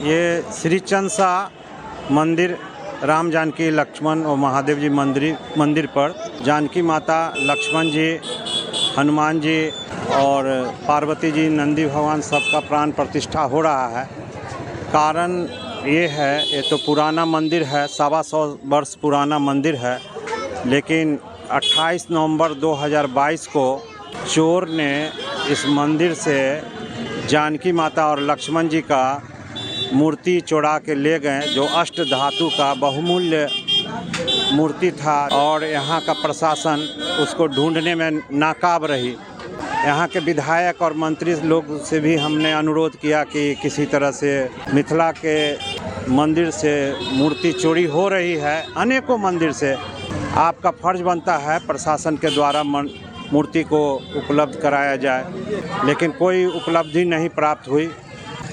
ये श्री चंसा मंदिर राम जानकी लक्ष्मण और महादेव जी मंदिर पर जानकी माता, लक्ष्मण जी, हनुमान जी और पार्वती जी, नंदी भगवान सबका प्राण प्रतिष्ठा हो रहा है। कारण ये है, ये तो पुराना मंदिर है, 125 वर्ष पुराना मंदिर है, लेकिन 28 नवंबर 2022 को चोर ने इस मंदिर से जानकी माता और लक्ष्मण जी का मूर्ति चुरा के ले गए, जो अष्ट धातु का बहुमूल्य मूर्ति था। और यहाँ का प्रशासन उसको ढूंढने में नाकाब रही। यहाँ के विधायक और मंत्री लोग से भी हमने अनुरोध किया कि किसी तरह से मिथिला के मंदिर से मूर्ति चोरी हो रही है, अनेकों मंदिर से, आपका फर्ज बनता है प्रशासन के द्वारा मूर्ति को उपलब्ध कराया जाए, लेकिन कोई उपलब्धि नहीं प्राप्त हुई,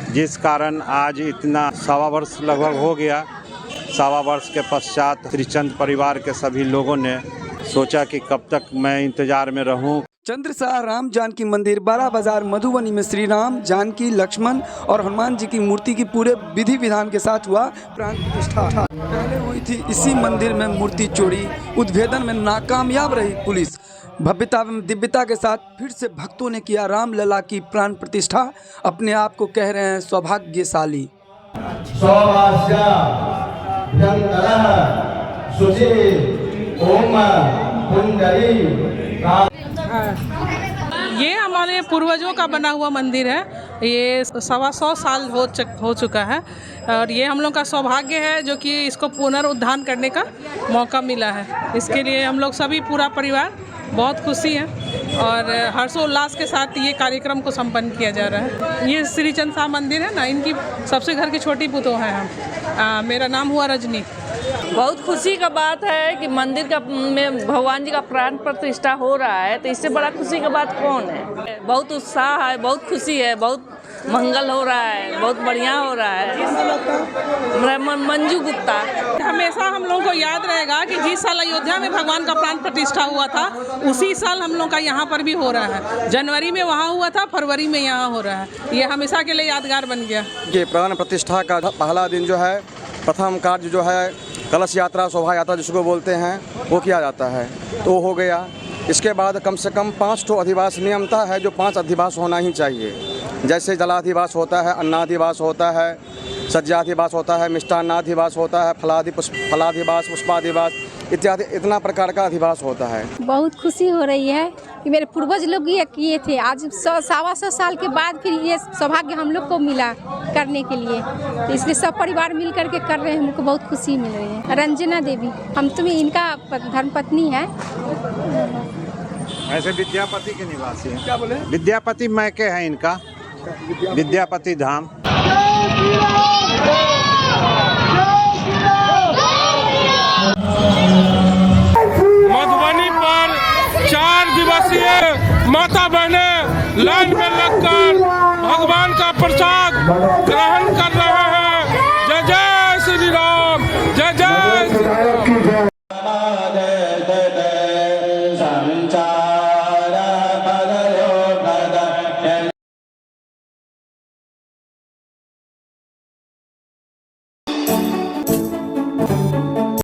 जिस कारण आज इतना 1.25 वर्ष लगभग हो गया। 1.25 वर्ष के पश्चात श्रीचंद परिवार के सभी लोगों ने सोचा कि कब तक मैं इंतजार में रहूं। चंद्रशाह राम जानकी मंदिर, बारा बाजार, मधुबनी में श्री राम, जानकी, लक्ष्मण और हनुमान जी की मूर्ति की पूरे विधि विधान के साथ हुआ प्राण प्रतिष्ठा। पहले हुई थी इसी मंदिर में मूर्ति चोरी, उद्भेदन में नाकामयाब रही पुलिस। भव्यता एवं दिव्यता के साथ फिर से भक्तों ने किया रामलला की प्राण प्रतिष्ठा। अपने आप को कह रहे हैं सौभाग्यशाली। ये हमारे पूर्वजों का बना हुआ मंदिर है। ये 125 साल हो चुका है और ये हम लोग का सौभाग्य है जो कि इसको पुनरुद्धार करने का मौका मिला है। इसके लिए हम लोग सभी पूरा परिवार बहुत खुशी है और हर्षोल्लास के साथ ये कार्यक्रम को संपन्न किया जा रहा है। ये श्री चंसा मंदिर है ना, इनकी सबसे घर की छोटी पुतोह है हम। मेरा नाम हुआ रजनी। बहुत खुशी का बात है कि मंदिर का में भगवान जी का प्राण प्रतिष्ठा हो रहा है, तो इससे बड़ा खुशी का बात कौन है। बहुत उत्साह है, बहुत खुशी है, बहुत मंगल हो रहा है, बहुत बढ़िया हो रहा है। मंजू गुप्ता। हमेशा हम लोगों को याद रहेगा कि जिस साल अयोध्या में भगवान का प्राण प्रतिष्ठा हुआ था, उसी साल हम लोग का यहाँ पर भी हो रहा है। जनवरी में वहाँ हुआ था, फरवरी में यहाँ हो रहा है। ये हमेशा के लिए यादगार बन गया। ये प्राण प्रतिष्ठा का पहला दिन जो है, प्रथम कार्य जो है कलश यात्रा, शोभा यात्रा जिसको बोलते हैं, वो किया जाता है, तो हो गया। इसके बाद कम से कम 5 ठो अधिवास नियमता है, जो 5 अधिवास होना ही चाहिए। जैसे जलाधिवास होता है, अन्नाधिवास होता है, सज्जाधिवास होता है, मिष्टान्नाधिवास होता है, फलाधिवास, पुष्पाधिवास इत्यादि इतना प्रकार का अधिवास होता है। बहुत खुशी हो रही है कि मेरे पूर्वज लोग ये किए थे। आज 125 साल के बाद फिर ये सौभाग्य हम लोग को मिला करने के लिए, तो इसलिए सब परिवार मिल करके कर रहे हैं। हमको बहुत खुशी मिल रही है। रंजना देवी, हम तुम्हें इनका धर्मपत्नी है। ऐसे विद्यापति के निवासी हैं। क्या बोले? विद्यापति मैके हैं इनका, विद्यापति धाम। मधुबनी पर 4 दिवसीय माता बहनें लाइन में लगकर भगवान का प्रसाद ग्रहण कर रहे हैं। जय जय श्री राम, जय जय श्री राम।